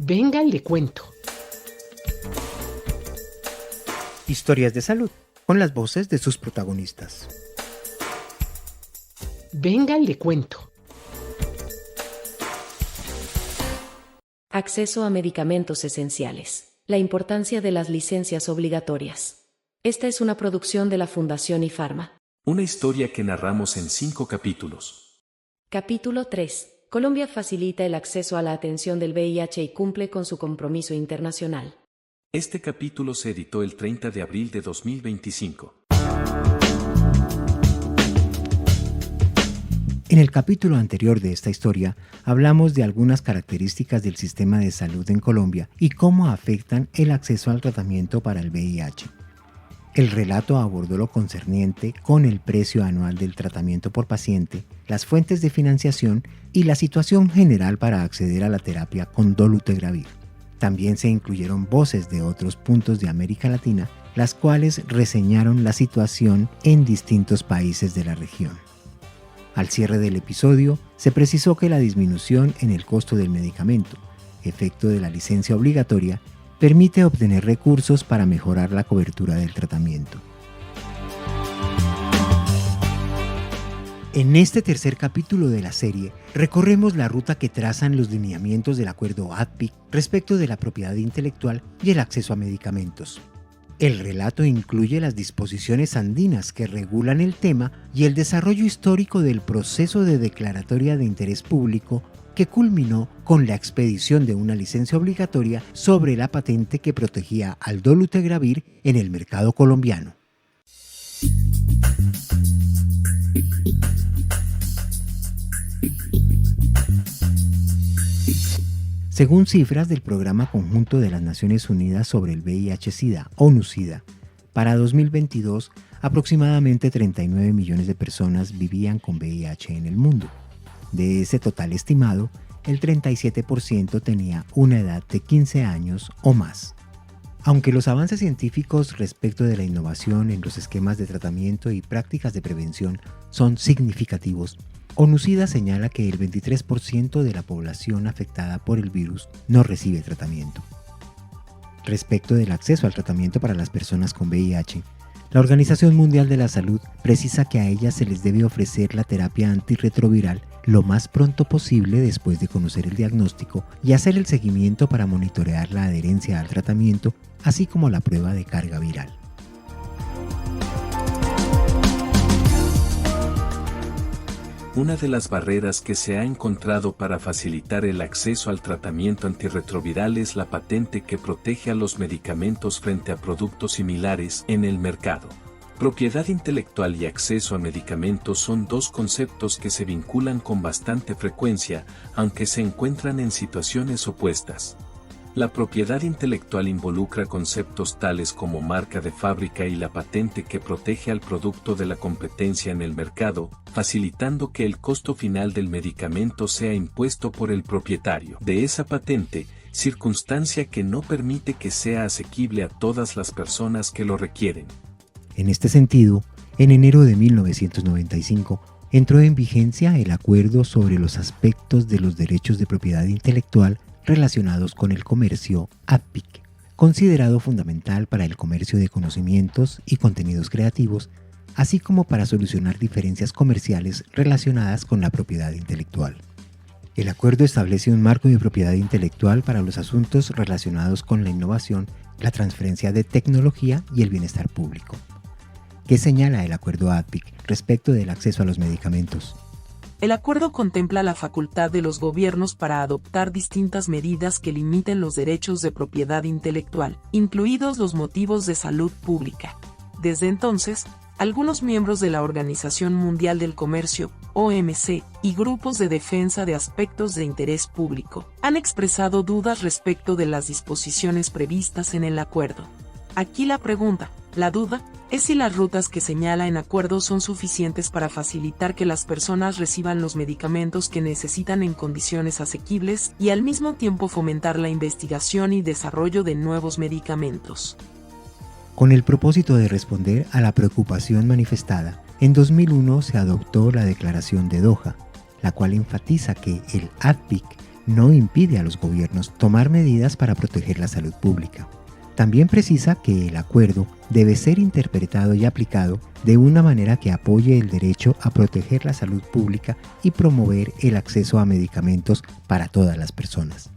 Venga, le cuento. Historias de salud, con las voces de sus protagonistas. Venga, le cuento. Acceso a medicamentos esenciales. La importancia de las licencias obligatorias. Esta es una producción de la Fundación IFARMA. Una historia que narramos en 5 capítulos. Capítulo 3. Colombia facilita el acceso a la atención del VIH y cumple con su compromiso internacional. Este capítulo se editó el 30 de abril de 2025. En el capítulo anterior de esta historia, hablamos de algunas características del sistema de salud en Colombia y cómo afectan el acceso al tratamiento para el VIH. El relato abordó lo concerniente con el precio anual del tratamiento por paciente, las fuentes de financiación y la situación general para acceder a la terapia con dolutegravir. También se incluyeron voces de otros puntos de América Latina, las cuales reseñaron la situación en distintos países de la región. Al cierre del episodio, se precisó que la disminución en el costo del medicamento, efecto de la licencia obligatoria, permite obtener recursos para mejorar la cobertura del tratamiento. En este tercer capítulo de la serie, recorremos la ruta que trazan los lineamientos del acuerdo ADPIC respecto de la propiedad intelectual y el acceso a medicamentos. El relato incluye las disposiciones andinas que regulan el tema y el desarrollo histórico del proceso de declaratoria de interés público que culminó con la expedición de una licencia obligatoria sobre la patente que protegía al dolutegravir en el mercado colombiano. Según cifras del Programa Conjunto de las Naciones Unidas sobre el VIH-Sida, ONU-Sida, para 2022, aproximadamente 39 millones de personas vivían con VIH en el mundo. De ese total estimado, el 37% tenía una edad de 15 años o más. Aunque los avances científicos respecto de la innovación en los esquemas de tratamiento y prácticas de prevención son significativos, ONU-Sida señala que el 23% de la población afectada por el virus no recibe tratamiento. Respecto del acceso al tratamiento para las personas con VIH, la Organización Mundial de la Salud precisa que a ellas se les debe ofrecer la terapia antirretroviral lo más pronto posible después de conocer el diagnóstico y hacer el seguimiento para monitorear la adherencia al tratamiento, así como la prueba de carga viral. Una de las barreras que se ha encontrado para facilitar el acceso al tratamiento antirretroviral es la patente que protege a los medicamentos frente a productos similares en el mercado. Propiedad intelectual y acceso a medicamentos son dos conceptos que se vinculan con bastante frecuencia, aunque se encuentran en situaciones opuestas. La propiedad intelectual involucra conceptos tales como marca de fábrica y la patente que protege al producto de la competencia en el mercado, facilitando que el costo final del medicamento sea impuesto por el propietario de esa patente, circunstancia que no permite que sea asequible a todas las personas que lo requieren. En este sentido, en enero de 1995, entró en vigencia el Acuerdo sobre los aspectos de los derechos de propiedad intelectual relacionados con el comercio ADPIC, considerado fundamental para el comercio de conocimientos y contenidos creativos, así como para solucionar diferencias comerciales relacionadas con la propiedad intelectual. El acuerdo establece un marco de propiedad intelectual para los asuntos relacionados con la innovación, la transferencia de tecnología y el bienestar público. ¿Qué señala el acuerdo ADPIC respecto del acceso a los medicamentos? El acuerdo contempla la facultad de los gobiernos para adoptar distintas medidas que limiten los derechos de propiedad intelectual, incluidos los motivos de salud pública. Desde entonces, algunos miembros de la Organización Mundial del Comercio, OMC, y grupos de defensa de aspectos de interés público, han expresado dudas respecto de las disposiciones previstas en el acuerdo. Aquí la pregunta, la duda, es si las rutas que señala en acuerdo son suficientes para facilitar que las personas reciban los medicamentos que necesitan en condiciones asequibles y al mismo tiempo fomentar la investigación y desarrollo de nuevos medicamentos. Con el propósito de responder a la preocupación manifestada, en 2001 se adoptó la Declaración de Doha, la cual enfatiza que el ADPIC no impide a los gobiernos tomar medidas para proteger la salud pública. También precisa que el acuerdo debe ser interpretado y aplicado de una manera que apoye el derecho a proteger la salud pública y promover el acceso a medicamentos para todas las personas.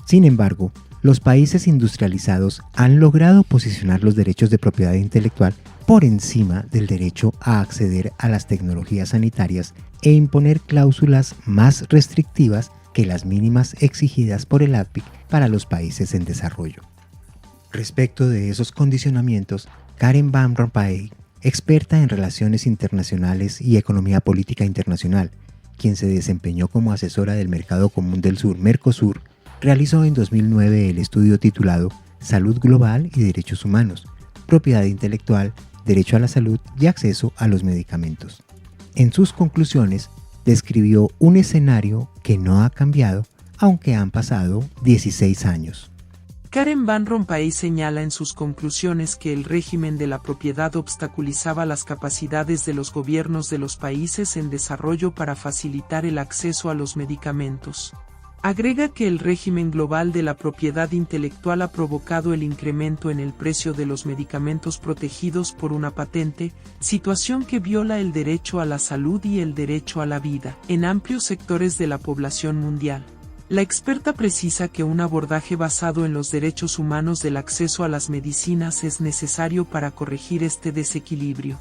Sin embargo, los países industrializados han logrado posicionar los derechos de propiedad intelectual por encima del derecho a acceder a las tecnologías sanitarias e imponer cláusulas más restrictivas que las mínimas exigidas por el ADPIC para los países en desarrollo. Respecto de esos condicionamientos, Karen Van Rompuy, experta en relaciones internacionales y economía política internacional, quien se desempeñó como asesora del Mercado Común del Sur, Mercosur, realizó en 2009 el estudio titulado Salud Global y Derechos Humanos, Propiedad Intelectual, Derecho a la Salud y Acceso a los Medicamentos. En sus conclusiones, describió un escenario que no ha cambiado, aunque han pasado 16 años. Karen Van Rompuy señala en sus conclusiones que el régimen de la propiedad obstaculizaba las capacidades de los gobiernos de los países en desarrollo para facilitar el acceso a los medicamentos. Agrega que el régimen global de la propiedad intelectual ha provocado el incremento en el precio de los medicamentos protegidos por una patente, situación que viola el derecho a la salud y el derecho a la vida en amplios sectores de la población mundial. La experta precisa que un abordaje basado en los derechos humanos del acceso a las medicinas es necesario para corregir este desequilibrio.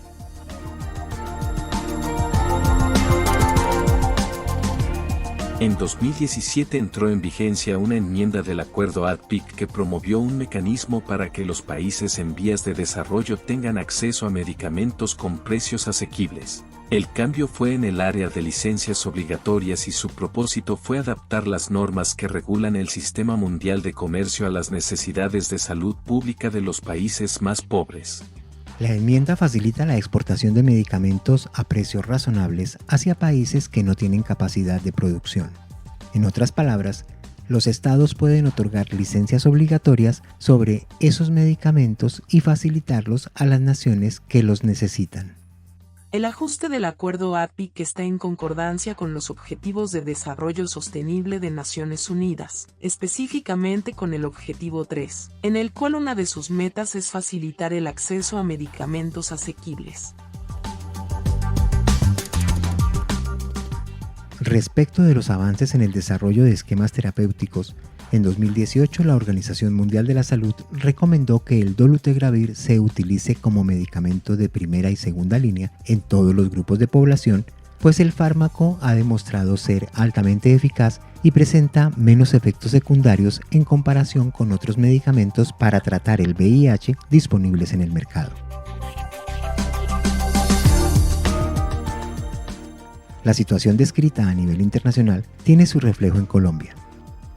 En 2017 entró en vigencia una enmienda del Acuerdo ADPIC que promovió un mecanismo para que los países en vías de desarrollo tengan acceso a medicamentos con precios asequibles. El cambio fue en el área de licencias obligatorias y su propósito fue adaptar las normas que regulan el sistema mundial de comercio a las necesidades de salud pública de los países más pobres. La enmienda facilita la exportación de medicamentos a precios razonables hacia países que no tienen capacidad de producción. En otras palabras, los estados pueden otorgar licencias obligatorias sobre esos medicamentos y facilitarlos a las naciones que los necesitan. El ajuste del acuerdo ADPIC está en concordancia con los Objetivos de Desarrollo Sostenible de Naciones Unidas, específicamente con el Objetivo 3, en el cual una de sus metas es facilitar el acceso a medicamentos asequibles. Respecto de los avances en el desarrollo de esquemas terapéuticos, en 2018 la Organización Mundial de la Salud recomendó que el dolutegravir se utilice como medicamento de primera y segunda línea en todos los grupos de población, pues el fármaco ha demostrado ser altamente eficaz y presenta menos efectos secundarios en comparación con otros medicamentos para tratar el VIH disponibles en el mercado. La situación descrita a nivel internacional tiene su reflejo en Colombia.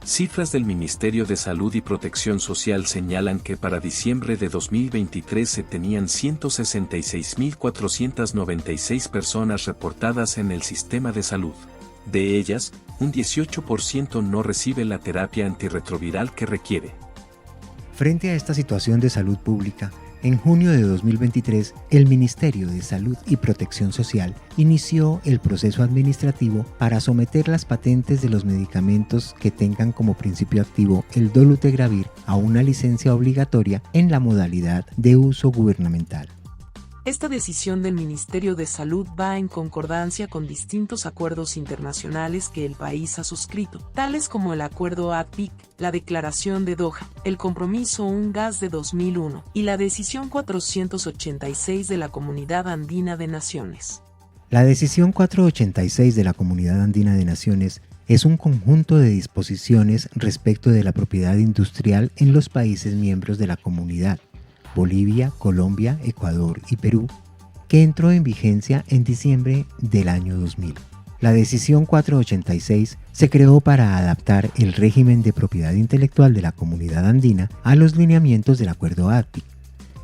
Cifras del Ministerio de Salud y Protección Social señalan que para diciembre de 2023 se tenían 166.496 personas reportadas en el sistema de salud. De ellas, un 18% no recibe la terapia antirretroviral que requiere. Frente a esta situación de salud pública, en junio de 2023, el Ministerio de Salud y Protección Social inició el proceso administrativo para someter las patentes de los medicamentos que tengan como principio activo el dolutegravir a una licencia obligatoria en la modalidad de uso gubernamental. Esta decisión del Ministerio de Salud va en concordancia con distintos acuerdos internacionales que el país ha suscrito, tales como el Acuerdo ADPIC, la Declaración de Doha, el Compromiso Un Gas de 2001 y la Decisión 486 de la Comunidad Andina de Naciones. La Decisión 486 de la Comunidad Andina de Naciones es un conjunto de disposiciones respecto de la propiedad industrial en los países miembros de la comunidad, Bolivia, Colombia, Ecuador y Perú, que entró en vigencia en diciembre del año 2000. La Decisión 486 se creó para adaptar el régimen de propiedad intelectual de la comunidad andina a los lineamientos del Acuerdo ADPIC.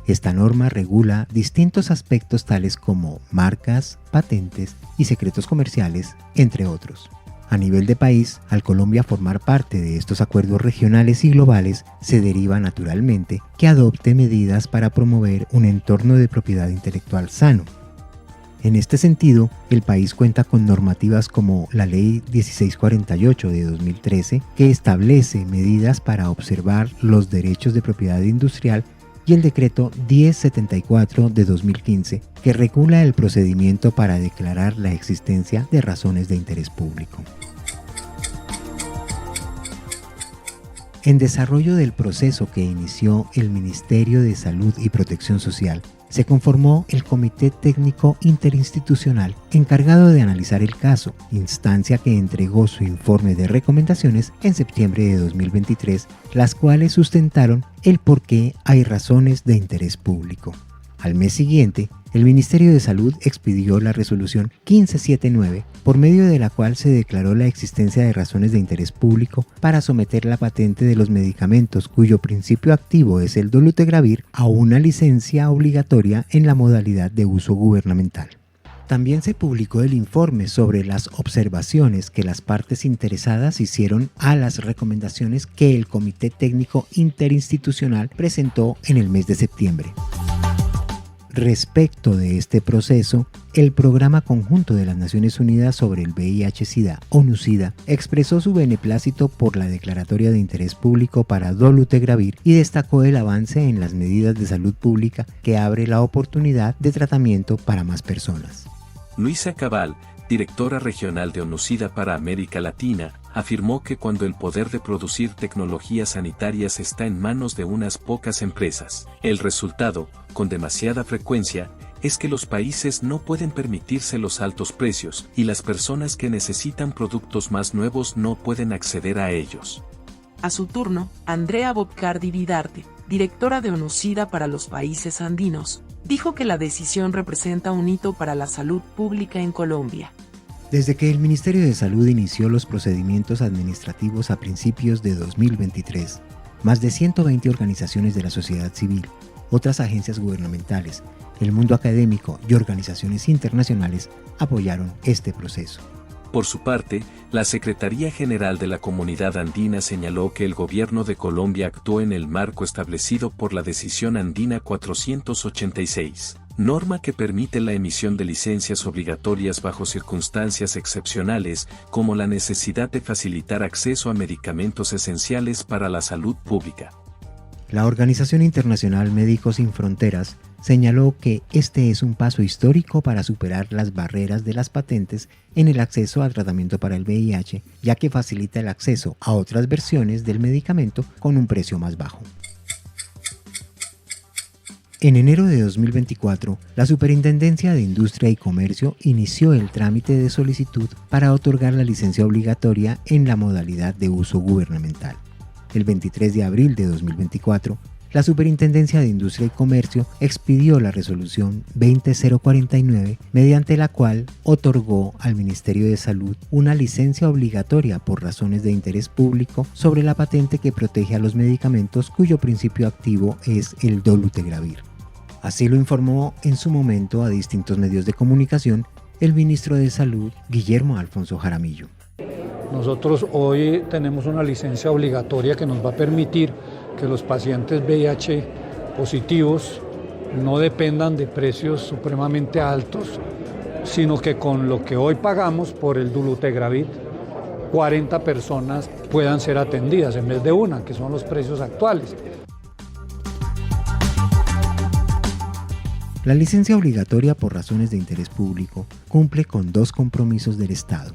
Esta norma regula distintos aspectos tales como marcas, patentes y secretos comerciales, entre otros. A nivel de país, al Colombia formar parte de estos acuerdos regionales y globales, se deriva naturalmente que adopte medidas para promover un entorno de propiedad intelectual sano. En este sentido, el país cuenta con normativas como la Ley 1648 de 2013, que establece medidas para observar los derechos de propiedad industrial, y el Decreto 1074 de 2015, que regula el procedimiento para declarar la existencia de razones de interés público. En desarrollo del proceso que inició el Ministerio de Salud y Protección Social, se conformó el Comité Técnico Interinstitucional encargado de analizar el caso, instancia que entregó su informe de recomendaciones en septiembre de 2023, las cuales sustentaron el por qué hay razones de interés público. Al mes siguiente, el Ministerio de Salud expidió la resolución 1579, por medio de la cual se declaró la existencia de razones de interés público para someter la patente de los medicamentos cuyo principio activo es el dolutegravir a una licencia obligatoria en la modalidad de uso gubernamental. También se publicó el informe sobre las observaciones que las partes interesadas hicieron a las recomendaciones que el Comité Técnico Interinstitucional presentó en el mes de septiembre. Respecto de este proceso, el Programa Conjunto de las Naciones Unidas sobre el VIH-Sida, ONU-Sida, expresó su beneplácito por la declaratoria de interés público para dolutegravir y destacó el avance en las medidas de salud pública que abre la oportunidad de tratamiento para más personas. Luisa Cabal, directora regional de ONU-Sida para América Latina, afirmó que cuando el poder de producir tecnologías sanitarias está en manos de unas pocas empresas, el resultado, con demasiada frecuencia, es que los países no pueden permitirse los altos precios y las personas que necesitan productos más nuevos no pueden acceder a ellos. A su turno, Andrea Bobcardi Vidarte, directora de ONU-Sida para los países andinos, dijo que la decisión representa un hito para la salud pública en Colombia. Desde que el Ministerio de Salud inició los procedimientos administrativos a principios de 2023, más de 120 organizaciones de la sociedad civil, otras agencias gubernamentales, el mundo académico y organizaciones internacionales apoyaron este proceso. Por su parte, la Secretaría General de la Comunidad Andina señaló que el gobierno de Colombia actuó en el marco establecido por la Decisión Andina 486, norma que permite la emisión de licencias obligatorias bajo circunstancias excepcionales, como la necesidad de facilitar acceso a medicamentos esenciales para la salud pública. La Organización Internacional Médicos Sin Fronteras señaló que este es un paso histórico para superar las barreras de las patentes en el acceso al tratamiento para el VIH, ya que facilita el acceso a otras versiones del medicamento con un precio más bajo. En enero de 2024, la Superintendencia de Industria y Comercio inició el trámite de solicitud para otorgar la licencia obligatoria en la modalidad de uso gubernamental. El 23 de abril de 2024, la Superintendencia de Industria y Comercio expidió la resolución 20049, mediante la cual otorgó al Ministerio de Salud una licencia obligatoria por razones de interés público sobre la patente que protege a los medicamentos cuyo principio activo es el dolutegravir. Así lo informó en su momento a distintos medios de comunicación el ministro de Salud, Guillermo Alfonso Jaramillo. Nosotros hoy tenemos una licencia obligatoria que nos va a permitir que los pacientes VIH positivos no dependan de precios supremamente altos, sino que con lo que hoy pagamos por el dolutegravir, 40 personas puedan ser atendidas en vez de una, que son los precios actuales. La licencia obligatoria por razones de interés público cumple con dos compromisos del Estado.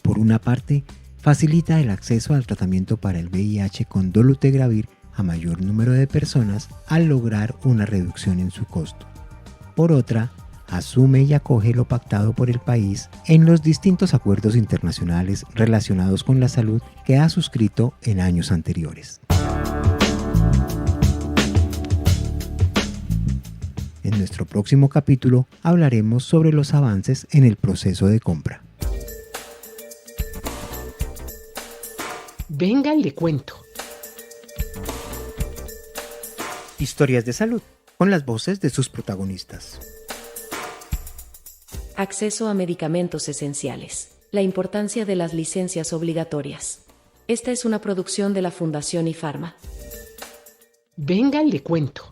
Por una parte, facilita el acceso al tratamiento para el VIH con dolutegravir a mayor número de personas al lograr una reducción en su costo. Por otra, asume y acoge lo pactado por el país en los distintos acuerdos internacionales relacionados con la salud que ha suscrito en años anteriores. En nuestro próximo capítulo hablaremos sobre los avances en el proceso de compra. Venga y le cuento. Historias de salud, con las voces de sus protagonistas. Acceso a medicamentos esenciales. La importancia de las licencias obligatorias. Esta es una producción de la Fundación IFARMA. Venga y le cuento.